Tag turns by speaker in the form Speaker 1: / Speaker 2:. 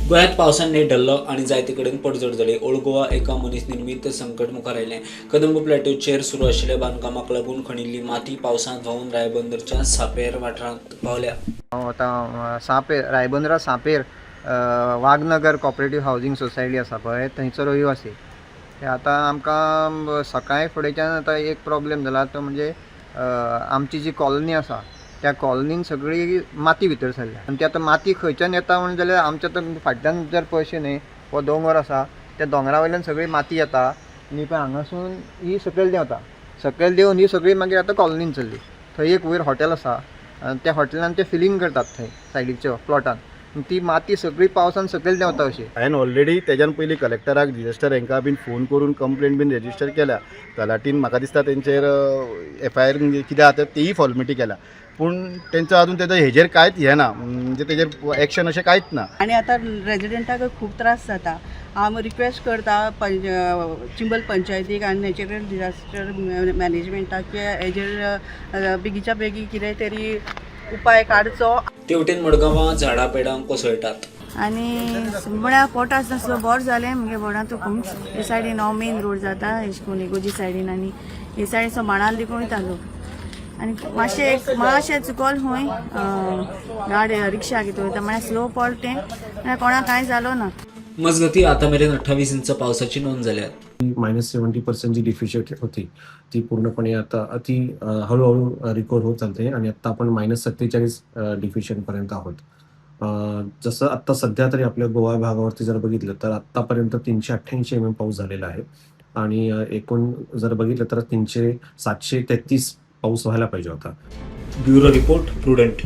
Speaker 1: गोंयांत पावसान नेट धरलो आनी जायते कडेन पडझड जाली. ओल्ड गोवा एका मनीस निर्मीत संकट मुखार आयलें. कदंब प्लॅटूचेर सुरू आशिल्ल्या बांदकामाक लागून खणिल्ली माती पावसांत व्हांवून रायबंदरच्या सापेर वाठारांत पावल्या.
Speaker 2: आतां सापेर रायबंदरा सापेर वाघनगर कॉपरेटीव हावजींग सोसायटी आसा पळय थंयचो रहिवासी. आतां आमकां सकाळी फुडेंच्यान आतां एक प्रॉब्लेम जाला तो म्हणजे आमची जी कॉलनी आसा त्या कॉलनीन सगळी माती भितर सरल्या आनी ती आतां माती खंयच्यान येता म्हणून जाल्यार आमच्या आतां फाटल्यान जर पळयशें न्ही हो दोंगर आसा त्या दोंगरा वयल्यान सगळी माती येता आनी पळय हांगासून ही सकयल देंवता. सकयल देंवन ही सगळी मागीर आतां कॉलनीन चल्ली. थंय एक वयर हॉटेल आसा आनी त्या हॉटेलान ते फिलिंग करतात थंय सायडीच्या प्लॉटान. ती माती सगळी पावसान सकयल देंवता अशी.
Speaker 3: हांवें ऑलरेडी तेज्यान पयलीं कलेक्टराक डिझास्टर हांकां बीन फोन करून कंप्लेंट बीन रेजिस्टर केल्या. तलाटीन म्हाका दिसता तेंचेर FIR कितें आसा तेही फॉर्मेलिटी केल्या पूण तेंचो अजून तेजो हेजेर कांयच हें ना म्हणजे तेजेर एक्शन अशें कांयच ना.
Speaker 4: आनी आतां रेजिडेंटाक खूब त्रास जाता. हांव रिक्वेस्ट करता चिंबल पंचायतीक आनी नॅचरल डिझास्टर मॅनेजमेंटाक की हेजेर बेगीच्या बेगी कितें तरी उपाय काडचो.
Speaker 1: तेवटेन मडगांवां झाडां पेडां कोसळटात.
Speaker 5: आनी म्हळ्यार पोटास नासलो बोर जालें म्हगे बोर्डांतू खूब हे सायडीन हो मेन रोड जाता अशें करून इगोजी सायडीन आनी हे सायडीन बाणाल देखून वयता लोक आनी मातशें चुकोल हूंय गाडी रिक्षा कितें वयता म्हळ्यार स्लो पडटें म्हळ्यार कोणाक कांय जालो ना.
Speaker 1: मजगतीं आतां मेरेन 28 इंच पावसाची नोंद जाल्या.
Speaker 6: -70% जी डिफिशिट होती ती पूर्णपणे आता ती हळूहळू रिकवर होत चालते आणि आता आपण -47 डिफिशियंटपर्यंत आहोत. जसं आत्ता सध्या तरी आपल्या गोवा भागावरती जर बघितलं तर आत्तापर्यंत 388 mm पाऊस झालेला आहे आणि एकूण जर बघितलं तर 733 पाऊस व्हायला पाहिजे होता.
Speaker 1: Bureau report prudent.